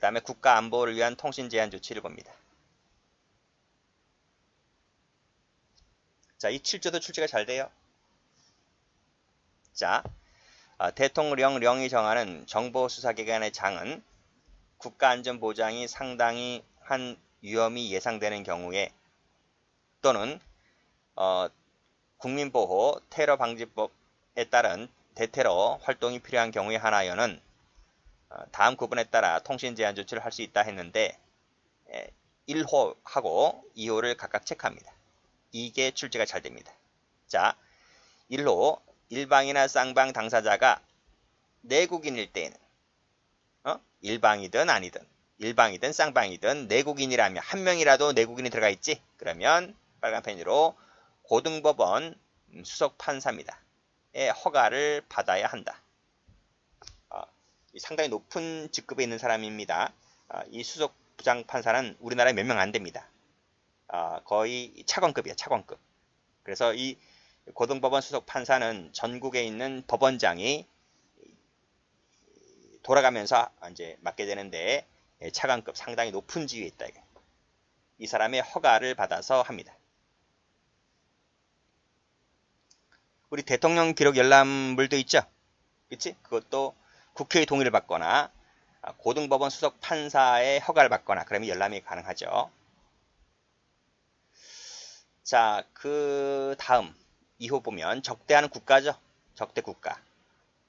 다음에 국가 안보를 위한 통신 제한 조치를 봅니다. 자, 이 7조도 출제가 잘 돼요. 자, 대통령령이 정하는 정보수사기관의 장은 국가안전보장이 상당히 한 위험이 예상되는 경우에 또는 국민보호 테러방지법에 따른 대테러 활동이 필요한 경우에 한하여는 다음 구분에 따라 통신 제한 조치를 할 수 있다 했는데 1호하고 2호를 각각 체크합니다. 이게 출제가 잘 됩니다. 자, 1호 일방이나 쌍방 당사자가 내국인일 때에는 일방이든 아니든 일방이든 쌍방이든 내국인이라면 한 명이라도 내국인이 들어가 있지? 그러면 빨간 펜으로 고등법원 수석 판사입니다. 허가를 받아야 한다. 상당히 높은 직급에 있는 사람입니다. 이 수석 부장판사는 우리나라에 몇 명 안 됩니다. 거의 차관급이에요. 차관급. 그래서 이 고등법원 수석 판사는 전국에 있는 법원장이 돌아가면서 이제 맡게 되는데 차관급 상당히 높은 지위에 있다. 이 사람의 허가를 받아서 합니다. 우리 대통령 기록 열람물도 있죠. 그치? 그것도 국회의 동의를 받거나 고등법원 수석 판사의 허가를 받거나 그러면 열람이 가능하죠. 자, 그 다음 2호 보면 적대하는 국가죠. 적대 국가.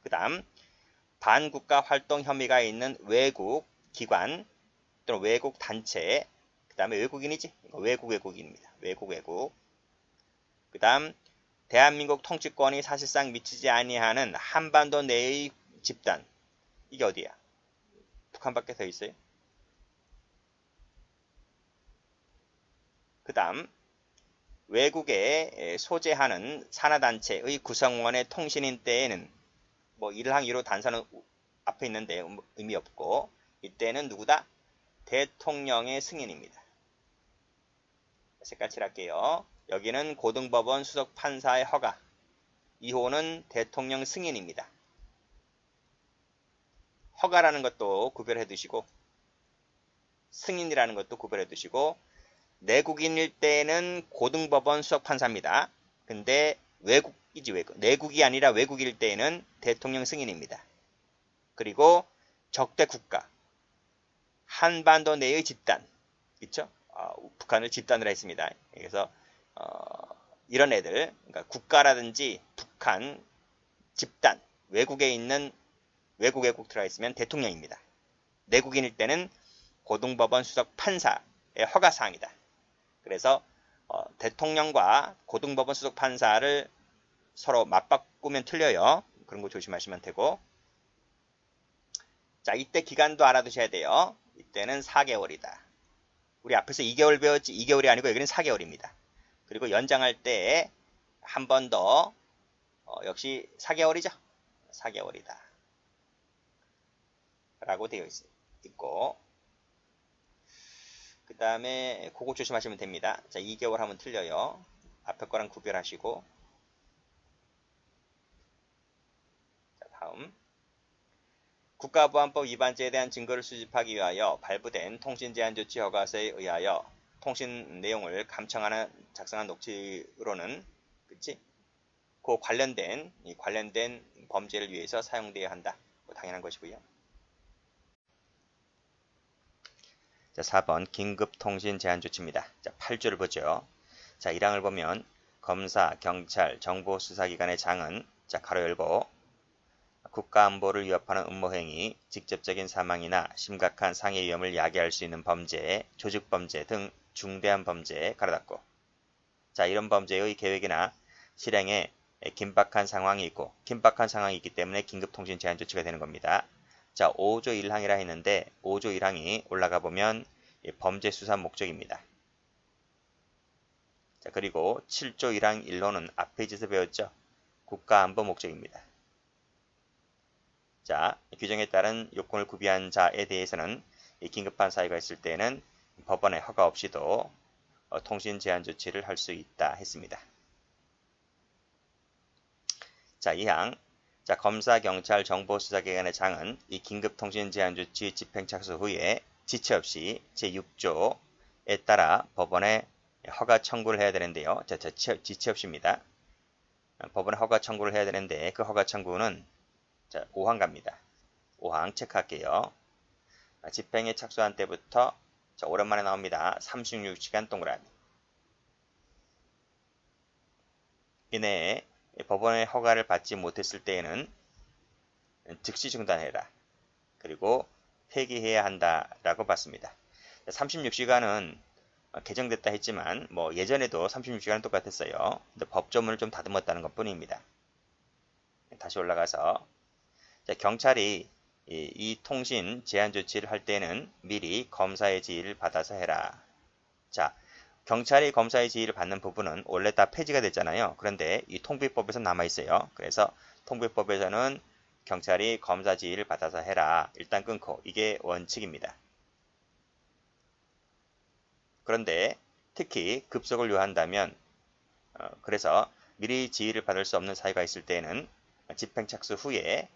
그 다음 반국가 활동 혐의가 있는 외국 기관 또는 외국 단체, 그 다음에 외국인이지. 외국인입니다. 외국. 그 다음 대한민국 통치권이 사실상 미치지 아니하는 한반도 내의 집단. 이게 어디야? 북한밖에 더 있어요. 그 다음 외국에 소재하는 산하단체의 구성원의 통신인 때에는 1항 2로 단서는 앞에 있는데 의미 없고 이때는 누구다? 대통령의 승인입니다. 색깔 칠할게요. 여기는 고등법원 수석 판사의 허가. 2호는 대통령 승인입니다. 허가라는 것도 구별해 두시고 승인이라는 것도 구별해 두시고 내국인일 때는 고등법원 수석 판사입니다. 근데 외국이지 내국이 아니라 외국일 때는 대통령 승인입니다. 그리고 적대 국가 한반도 내의 집단 있죠? 북한을 집단으로 했습니다. 그래서 이런 애들 그러니까 국가라든지 북한 집단 외국에 있는 외국 들어가 있으면 대통령입니다. 내국인일 때는 고등법원 수석 판사의 허가사항이다. 그래서 대통령과 고등법원 수석 판사를 서로 맞바꾸면 틀려요. 그런 거 조심하시면 되고. 자, 이때 기간도 알아두셔야 돼요. 이때는 4개월이다. 우리 앞에서 2개월 배웠지 2개월이 아니고 여기는 4개월입니다. 그리고 연장할 때 한 번 더 역시 4개월이죠. 4개월이다. 라고 되어 있고 그 다음에 그거 조심하시면 됩니다. 자, 2개월 하면 틀려요. 앞에 거랑 구별하시고. 자, 다음 국가보안법 위반죄에 대한 증거를 수집하기 위하여 발부된 통신제한조치 허가서에 의하여 통신 내용을 감청하는 작성한 녹취로는 그치? 그 관련된 범죄를 위해서 사용되어야 한다. 당연한 것이고요. 자, 4번 긴급통신 제한조치입니다. 자, 8조를 보죠. 자, 1항을 보면 검사, 경찰, 정보수사기관의 장은 자, 가로 열고 국가안보를 위협하는 음모행위, 직접적인 사망이나 심각한 상해 위험을 야기할 수 있는 범죄, 조직범죄 등 중대한 범죄에 가로 닫고 자, 이런 범죄의 계획이나 실행에 긴박한 상황이 있기 때문에 긴급통신 제한 조치가 되는 겁니다. 자, 5조 1항이라 했는데 5조 1항이 올라가 보면 범죄 수사 목적입니다. 자, 그리고 7조 1항 1호는 앞 페이지에서 배웠죠. 국가안보 목적입니다. 자, 규정에 따른 요건을 구비한 자에 대해서는 긴급한 사유가 있을 때는 법원의 허가 없이도 통신 제한 조치를 할 수 있다 했습니다. 자, 2항 자, 검사, 경찰, 정보수사기관의 장은 이 긴급통신제한조치 집행착수 후에 지체 없이 제6조에 따라 법원에 허가 청구를 해야 되는데요. 자, 지체 없이입니다. 법원에 허가 청구를 해야 되는데 그 허가 청구는 자, 5항 갑니다. 5항 체크할게요. 집행에 착수한 때부터 자, 오랜만에 나옵니다. 36시간 동그라미. 이내에 법원의 허가를 받지 못했을 때에는 즉시 중단해라. 그리고 폐기해야 한다라고 봤습니다. 36시간은 개정됐다 했지만 뭐 예전에도 36시간은 똑같았어요. 근데 법조문을 좀 다듬었다는 것 뿐입니다. 다시 올라가서 자, 경찰이 이 통신 제한 조치를 할 때는 미리 검사의 지휘를 받아서 해라. 자, 경찰이 검사의 지휘를 받는 부분은 원래 다 폐지가 됐잖아요. 그런데 이 통비법에서 남아있어요. 그래서 통비법에서는 경찰이 검사 지휘를 받아서 해라. 일단 끊고 이게 원칙입니다. 그런데 특히 급속을 요한다면 그래서 미리 지휘를 받을 수 없는 사유가 있을 때는 집행착수 후에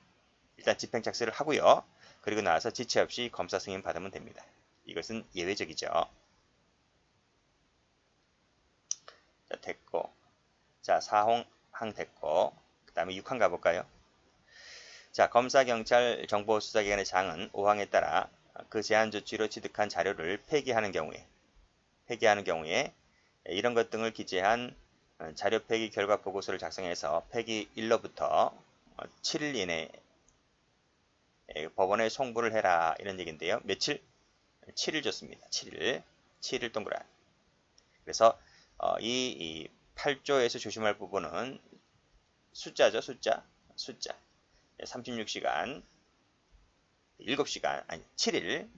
일단 집행착수를 하고요. 그리고 나서 지체 없이 검사 승인 받으면 됩니다. 이것은 예외적이죠. 자, 됐고. 자, 4항 됐고. 그 다음에 6항 가볼까요? 자, 검사, 경찰, 정보수사기관의 장은 5항에 따라 그 제한 조치로 취득한 자료를 폐기하는 경우에 이런 것 등을 기재한 자료 폐기 결과 보고서를 작성해서 폐기 일로부터 7일 이내에 법원에 송부를 해라 이런 얘기인데요. 며칠? 7일 줬습니다. 7일 동그라미. 그래서 이 8조에서 조심할 부분은 숫자죠. 숫자. 36시간 7시간 아니 7일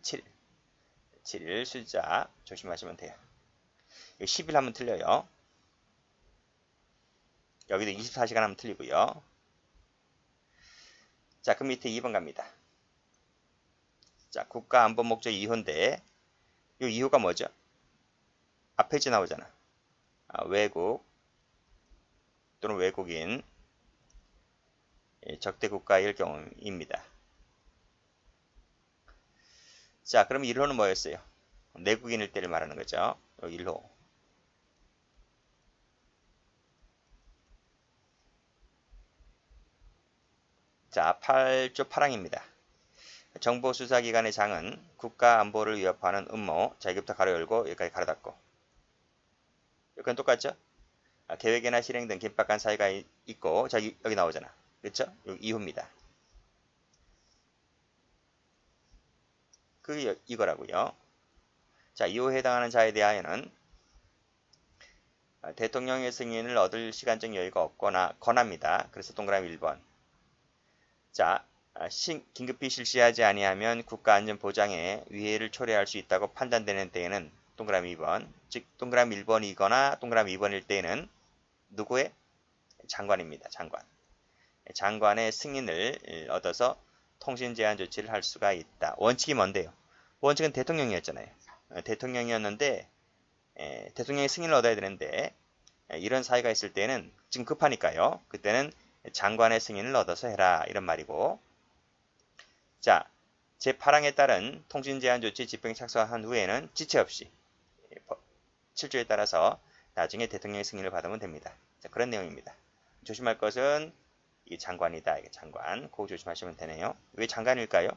숫자 조심하시면 돼요. 10일 하면 틀려요. 여기도 24시간 하면 틀리고요. 자, 그 밑에 2번 갑니다. 자, 국가안보 목적 2호인데 이 2호가 뭐죠? 앞에 지 나오잖아. 외국 또는 외국인 적대 국가일 경우입니다. 자, 그럼 1호는 뭐였어요? 내국인일 때를 말하는 거죠. 1호. 자, 8조 8항입니다. 정보수사기관의 장은 국가안보를 위협하는 음모, 자, 여기부터 가로 열고 여기까지 가로 닫고. 이건 똑같죠? 계획이나 실행 등 긴박한 사유가 있고, 자, 여기 나오잖아. 그렇죠? 여기 2호입니다. 그게 이거라고요. 자, 2호에 해당하는 자에 대하여는 대통령의 승인을 얻을 시간적 여유가 없거나 권합니다. 그래서 동그라미 1번. 자, 긴급히 실시하지 아니하면 국가안전보장에 위해를 초래할 수 있다고 판단되는 때에는 동그라미 2번, 즉 동그라미 1번이거나 동그라미 2번일 때에는 누구의? 장관입니다. 장관의 승인을 얻어서 통신 제한 조치를 할 수가 있다. 원칙이 뭔데요? 원칙은 대통령이었잖아요. 대통령이었는데 대통령의 승인을 얻어야 되는데 이런 사유가 있을 때는 지금 급하니까요. 그때는 장관의 승인을 얻어서 해라 이런 말이고, 자, 제8항에 따른 통신제한조치 집행 착수한 후에는 지체 없이 7조에 따라서 나중에 대통령의 승인을 받으면 됩니다. 자, 그런 내용입니다. 조심할 것은 이 장관이다. 이게 장관. 그거 조심하시면 되네요. 왜 장관일까요?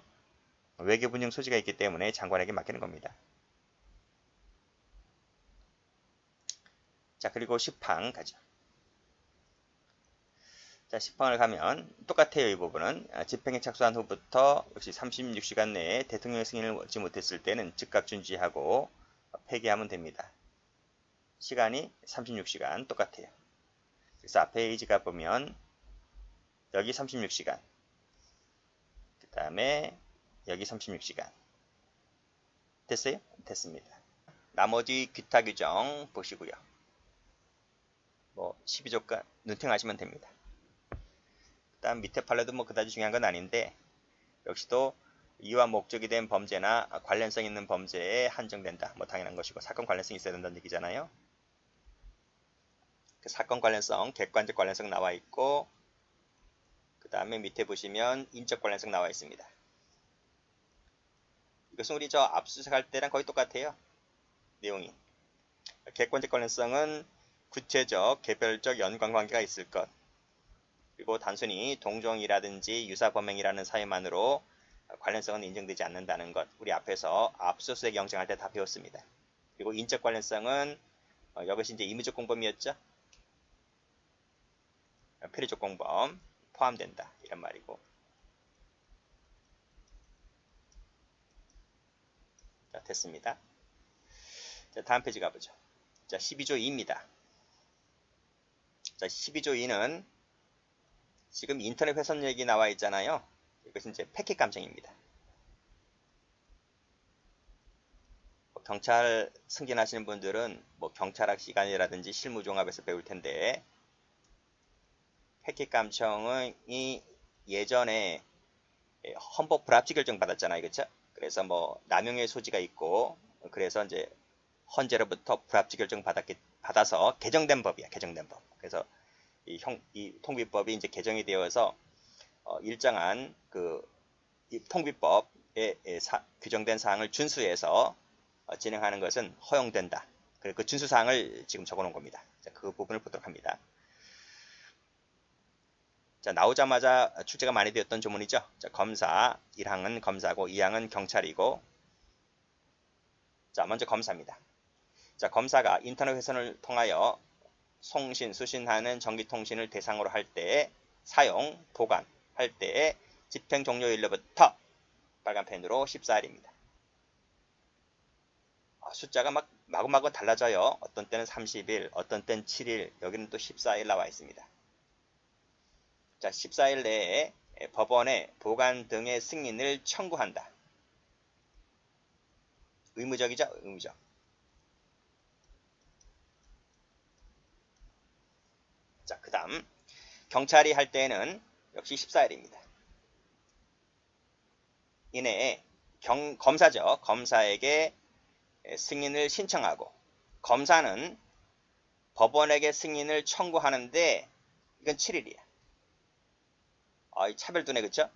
외교분쟁 소지가 있기 때문에 장관에게 맡기는 겁니다. 자, 그리고 10항 가죠. 자, 10항을 가면 똑같아요. 이 부분은 집행에 착수한 후부터 역시 36시간 내에 대통령의 승인을 얻지 못했을 때는 즉각 중지하고 폐기하면 됩니다. 시간이 36시간 똑같아요. 그래서 앞에 페이지가 보면 여기 36시간, 그 다음에 여기 36시간 됐어요? 됐습니다. 나머지 기타 규정 보시고요. 뭐 12조가 눈팅하시면 됩니다. 다음 밑에 판례도 뭐 그다지 중요한 건 아닌데 역시도 이유와 목적이 된 범죄나 관련성 있는 범죄에 한정된다. 뭐 당연한 것이고 사건 관련성이 있어야 된다는 얘기잖아요. 그 사건 관련성, 객관적 관련성 나와 있고 그 다음에 밑에 보시면 인적 관련성 나와 있습니다. 이것은 우리 저 압수수색할 때랑 거의 똑같아요. 내용이. 객관적 관련성은 구체적, 개별적 연관관계가 있을 것. 그리고 단순히 동종이라든지 유사범행이라는 사유만으로 관련성은 인정되지 않는다는 것. 우리 앞에서 압수수색 영장할 때 다 배웠습니다. 그리고 인적 관련성은 이것이 이제 임의적 공범이었죠. 필요적 공범 포함된다. 이런 말이고. 자, 됐습니다. 자, 다음 페이지 가보죠. 자, 12조 2입니다. 자, 12조 2는 지금 인터넷 훼손 얘기 나와 있잖아요. 이것은 이제 패킷 감청입니다. 경찰 승진하시는 분들은 뭐 경찰학 시간이라든지 실무종합에서 배울 텐데, 패킷 감청이 예전에 헌법 불합치 결정 받았잖아요. 그렇죠? 그래서 뭐 남용의 소지가 있고, 그래서 이제 헌재로부터 불합치 결정 받아서 개정된 법이야. 개정된 법. 그래서 이 통비법이 이제 개정이 되어서 일정한 이 통비법에 규정된 사항을 준수해서 진행하는 것은 허용된다. 그리고 그 준수 사항을 지금 적어놓은 겁니다. 자, 그 부분을 보도록 합니다. 자, 나오자마자 출제가 많이 되었던 조문이죠. 자, 검사 1항은 검사고 2항은 경찰이고, 자, 먼저 검사입니다. 자, 검사가 인터넷 회선을 통하여 송신, 수신하는 전기통신을 대상으로 할 때, 사용, 보관할 때 집행 종료일로부터 빨간 펜으로 14일입니다. 숫자가 마구마구 달라져요. 어떤 때는 30일, 어떤 때는 7일, 여기는 또 14일 나와 있습니다. 자, 14일 내에 법원에 보관 등의 승인을 청구한다. 의무적이죠? 의무적. 자, 그 다음 경찰이 할 때는 역시 14일입니다. 이내에 검사죠. 검사에게 승인을 신청하고, 검사는 법원에게 승인을 청구하는데 이건 7일이야. 차별두네, 그쵸?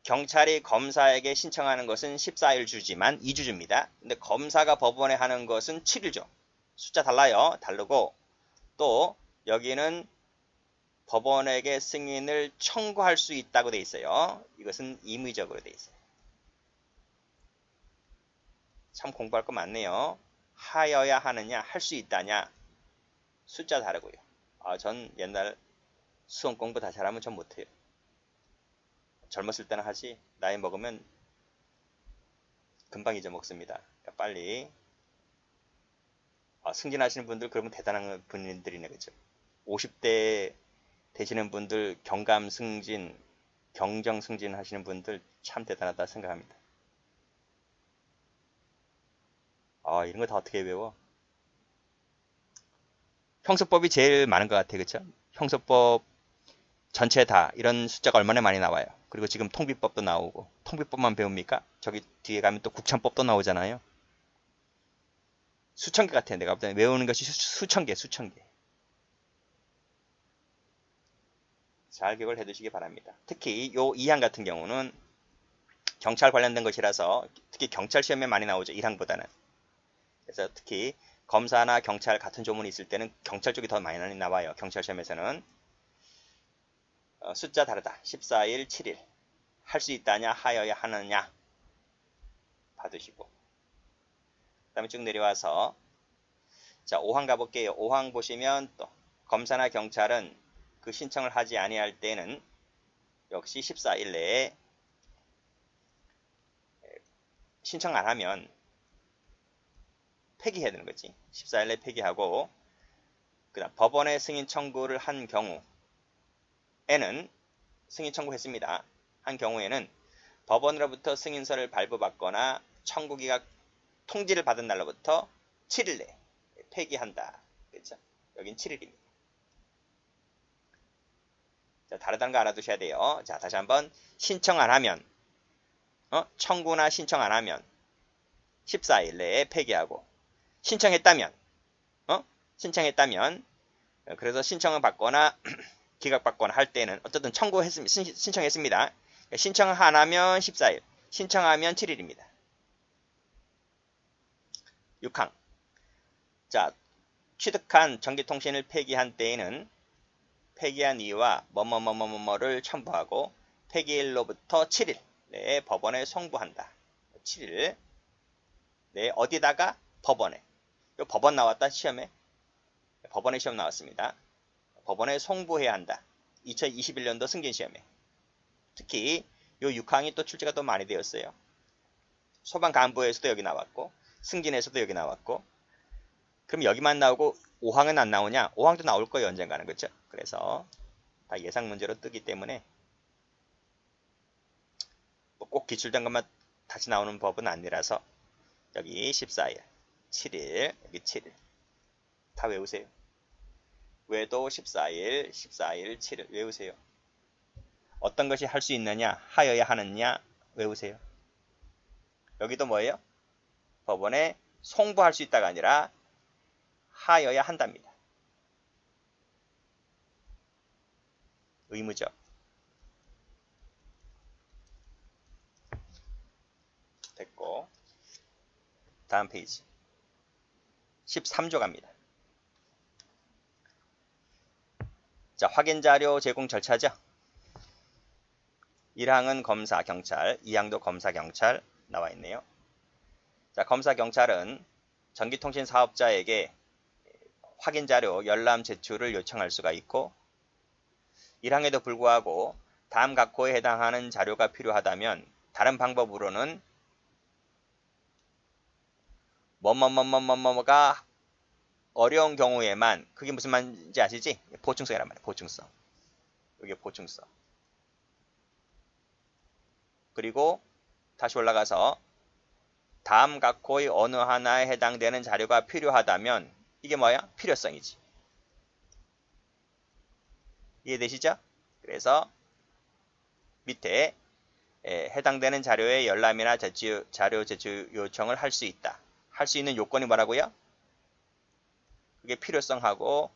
경찰이 검사에게 신청하는 것은 14일 주지만 2주 줍니다. 근데 검사가 법원에 하는 것은 7일 줘. 숫자 달라요. 다르고, 또 여기는 법원에게 승인을 청구할 수 있다고 돼 있어요. 이것은 임의적으로 돼 있어요. 참 공부할 거 많네요. 하여야 하느냐, 할 수 있다냐, 숫자 다르고요. 전 옛날 수험 공부 다시 하라면 전 못해요. 젊었을 때는 하지, 나이 먹으면 금방 잊어먹습니다. 그러니까 빨리. 승진하시는 분들 그러면 대단한 분들이네, 그죠? 50대 되시는 분들, 경감 승진, 경정 승진 하시는 분들 참 대단하다 생각합니다. 이런 거 다 어떻게 외워? 형소법이 제일 많은 것 같아요, 그쵸? 형소법 전체 다 이런 숫자가 얼마나 많이 나와요. 그리고 지금 통비법도 나오고, 통비법만 배웁니까? 저기 뒤에 가면 또 국찬법도 나오잖아요. 수천 개 같아요. 내가 볼 때는 외우는 것이 수천 개, 수천 개. 잘 기억을 해두시기 바랍니다. 특히 요 2항 같은 경우는 경찰 관련된 것이라서 특히 경찰 시험에 많이 나오죠. 1항보다는. 그래서 특히 검사나 경찰 같은 조문이 있을 때는 경찰 쪽이 더 많이 나와요. 경찰 시험에서는. 숫자 다르다. 14일, 7일. 할 수 있다냐, 하여야 하느냐. 봐두시고. 그 다음에 쭉 내려와서, 자, 5항 가볼게요. 5항 보시면 또 검사나 경찰은 그 신청을 하지 아니할 때는 역시 14일 내에 신청 안 하면 폐기해야 되는 거지. 14일 내에 폐기하고, 그 다음 법원에 승인 청구를 한 경우에는, 승인 청구했습니다. 한 경우에는 법원으로부터 승인서를 발부받거나 청구기가 통지를 받은 날로부터 7일 내에 폐기한다. 그렇죠? 여긴 7일입니다. 자, 다르다는 거 알아두셔야 돼요. 자, 다시 한번. 신청 안 하면, 청구나 신청 안 하면 14일 내에 폐기하고, 신청했다면, 그래서 신청을 받거나 기각받거나 할 때는 어쨌든 신청했습니다. 신청 안 하면 14일, 신청하면 7일입니다. 6항. 자, 취득한 전기통신을 폐기한 때에는 폐기한 이유와 뭐뭐뭐뭐뭐를 첨부하고 폐기일로부터 7일 내에 법원에 송부한다. 7일 네, 어디다가? 법원에. 요 법원 나왔다, 시험에. 법원에 시험 나왔습니다. 법원에 송부해야 한다. 2021년도 승진시험에. 특히 요 6항이 또 출제가 더 많이 되었어요. 소방간부에서도 여기 나왔고 승진에서도 여기 나왔고, 그럼 여기만 나오고 5항은 안 나오냐? 5항도 나올 거예요, 언젠가는. 그렇죠? 그래서 다 예상 문제로 뜨기 때문에 꼭 기출된 것만 다시 나오는 법은 아니라서 여기 14일, 7일, 여기 7일 다 외우세요. 외도 14일, 14일, 7일 외우세요. 어떤 것이 할 수 있느냐, 하여야 하느냐 외우세요. 여기도 뭐예요? 법원에 송부할 수 있다가 아니라 하여야 한답니다. 의무죠. 됐고, 다음 페이지 13조 갑니다. 자, 확인자료 제공 절차죠. 1항은 검사, 경찰, 2항도 검사, 경찰 나와 있네요. 자, 검사, 경찰은 전기통신 사업자에게 확인자료 열람 제출을 요청할 수가 있고, 1항에도 불구하고 다음 각호에 해당하는 자료가 필요하다면 다른 방법으로는 뭐뭐뭐뭐뭐가 어려운 경우에만, 그게 무슨 말인지 아시지? 보충성이란 말이에요. 보충성. 이게 보충성. 그리고 다시 올라가서 다음 각호의 어느 하나에 해당되는 자료가 필요하다면 이게 뭐야? 필요성이지. 이해되시죠? 그래서 밑에 해당되는 자료의 열람이나 자료 제출 요청을 할 수 있다. 할 수 있는 요건이 뭐라고요? 그게 필요성하고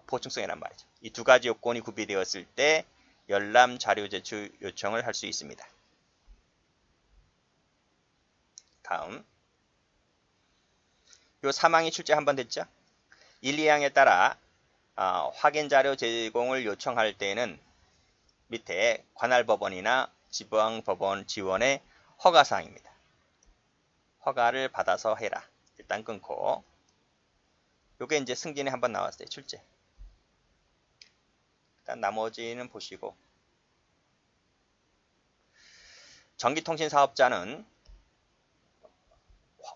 보충성이란 말이죠. 이 두 가지 요건이 구비되었을 때 열람 자료 제출 요청을 할 수 있습니다. 다음, 요 3항이 출제 한번 됐죠? 1, 2항에 따라 확인 자료 제공을 요청할 때에는 밑에 관할 법원이나 지방 법원 지원의 허가사항입니다. 허가를 받아서 해라. 일단 끊고, 요게 이제 승진에 한번 나왔어요. 출제. 일단 나머지는 보시고, 전기통신 사업자는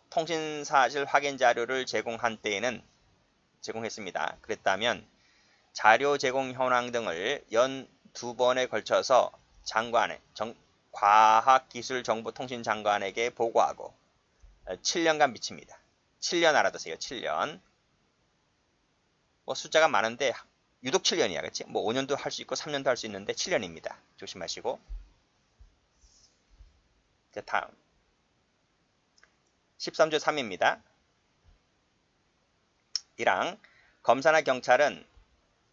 통신사실 확인 자료를 제공한 때에는 제공했습니다. 그랬다면 자료 제공 현황 등을 연 2번에 걸쳐서 장관에 과학기술정보통신장관에게 보고하고 7년간 미칩니다. 7년 알아두세요. 7년. 뭐 숫자가 많은데 유독 7년이야. 그치? 뭐 5년도 할 수 있고 3년도 할 수 있는데 7년입니다. 조심하시고. 자, 다음 13조 3입니다. 1항 검사나 경찰은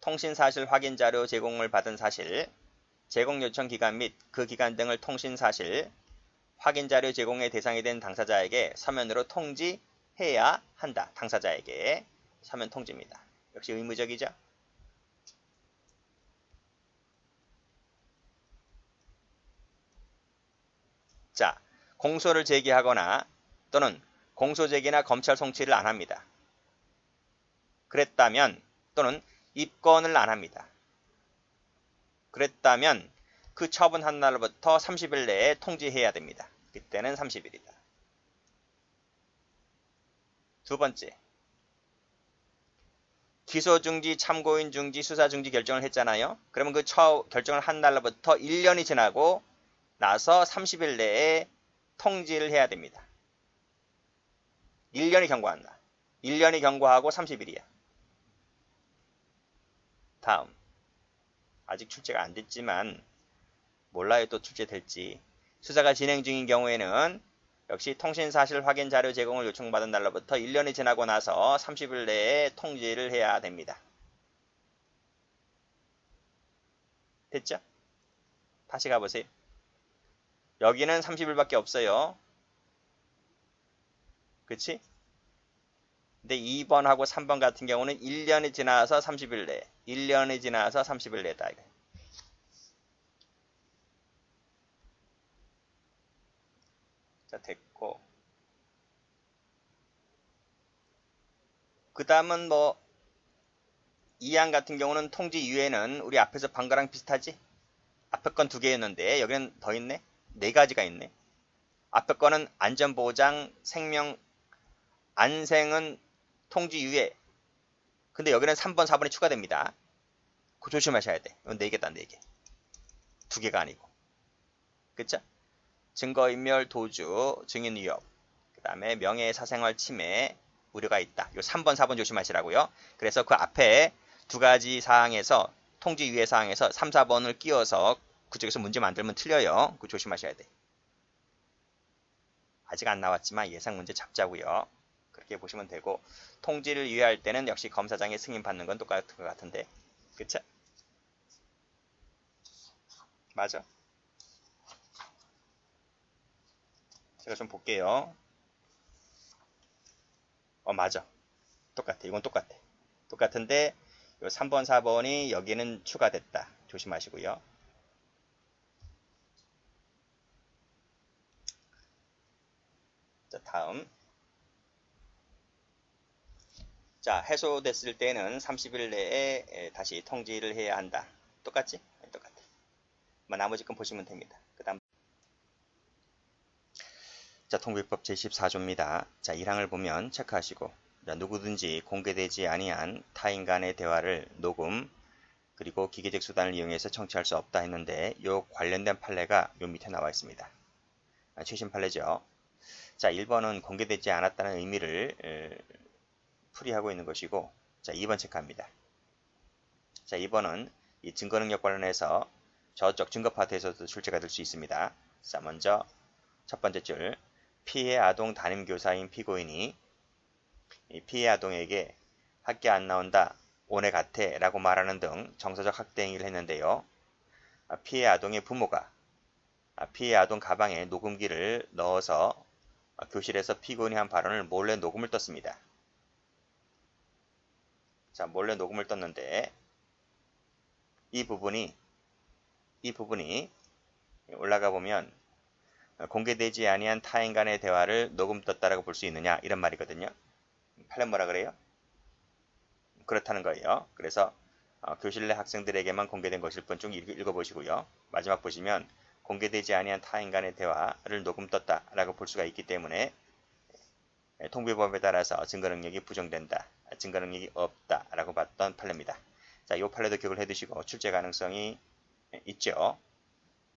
통신사실 확인자료 제공을 받은 사실, 제공 요청 기간 및 그 기간 등을 통신사실 확인자료 제공의 대상이 된 당사자에게 서면으로 통지해야 한다. 당사자에게 서면 통지입니다. 역시 의무적이죠. 자, 공소를 제기하거나 또는 공소 제기나 검찰 송치를 안 합니다. 그랬다면 또는 입건을 안 합니다. 그랬다면 그 처분한 날부터 30일 내에 통지해야 됩니다. 그때는 30일이다. 두 번째, 기소중지, 참고인중지, 수사중지 결정을 했잖아요. 그러면 그 결정을 한 날부터 1년이 지나고 나서 30일 내에 통지를 해야 됩니다. 1년이 경과한다. 1년이 경과하고 30일이야. 다음, 아직 출제가 안 됐지만 몰라요. 또 출제될지. 수사가 진행 중인 경우에는 역시 통신사실 확인 자료 제공을 요청받은 날로부터 1년이 지나고 나서 30일 내에 통지를 해야 됩니다. 됐죠? 다시 가보세요. 여기는 30일밖에 없어요. 그치? 근데 2번하고 3번 같은 경우는 1년이 지나서 30일 내. 1년이 지나서 30일 내다. 자, 됐고. 그 다음은 뭐, 2항 같은 경우는 통지 유예는 우리 앞에서 방 거랑 비슷하지? 앞에 건 2개였는데, 여기는 더 있네? 4가지가 있네. 앞에 거는 안전보장, 생명, 안생은 통지 유예. 근데 여기는 3번, 4번이 추가됩니다. 그거 조심하셔야 돼. 이건 4개다, 4개. 2개가 아니고. 그쵸? 증거인멸, 도주, 증인위협, 그 다음에 명예사생활 침해 우려가 있다. 요 3번, 4번 조심하시라고요. 그래서 그 앞에 2가지 사항에서 통지 유예 사항에서 3, 4번을 끼워서 그쪽에서 문제 만들면 틀려요. 그거 조심하셔야 돼. 아직 안 나왔지만 예상 문제 잡자고요. 그렇게 보시면 되고 통지를 유예할 때는 역시 검사장의 승인 받는 건 똑같은 것 같은데 그쵸? 맞아. 제가 좀 볼게요. 맞아. 똑같아. 이건 똑같아. 똑같은데 요 3번, 4번이 여기는 추가됐다. 조심하시고요. 자, 다음. 자, 해소됐을 때는 30일 내에 다시 통지를 해야 한다. 똑같지? 네, 똑같아. 나머지 건 보시면 됩니다. 그 다음. 자, 통비법 제14조입니다. 자, 1항을 보면 체크하시고, 자, 누구든지 공개되지 아니한 타인 간의 대화를 녹음, 그리고 기계적 수단을 이용해서 청취할 수 없다 했는데, 요 관련된 판례가 요 밑에 나와 있습니다. 최신 판례죠. 자, 1번은 공개되지 않았다는 의미를 풀이하고 있는 것이고, 자, 2번 체크합니다. 자, 2번은 이 증거능력 관련해서 저쪽 증거파트에서도 출제가 될 수 있습니다. 자, 먼저 첫 번째 줄, 피해 아동 담임교사인 피고인이 이 피해 아동에게 학교 안 나온다, 오네 같아 라고 말하는 등 정서적 학대 행위를 했는데요. 피해 아동의 부모가 피해 아동 가방에 녹음기를 넣어서 교실에서 피고인이 한 발언을 몰래 녹음을 떴습니다. 자, 몰래 녹음을 떴는데 이 부분이 올라가 보면 공개되지 아니한 타인 간의 대화를 녹음 떴다라고 볼 수 있느냐 이런 말이거든요. 판례 뭐라 그래요? 그렇다는 거예요. 그래서 교실 내 학생들에게만 공개된 것일 뿐 쭉 읽어보시고요. 마지막 보시면 공개되지 아니한 타인 간의 대화를 녹음 떴다라고 볼 수가 있기 때문에 통비법에 따라서 증거능력이 부정된다, 증거능력이 없다라고 봤던 판례입니다. 자, 이 판례도 기억을 해두시고 출제 가능성이 있죠.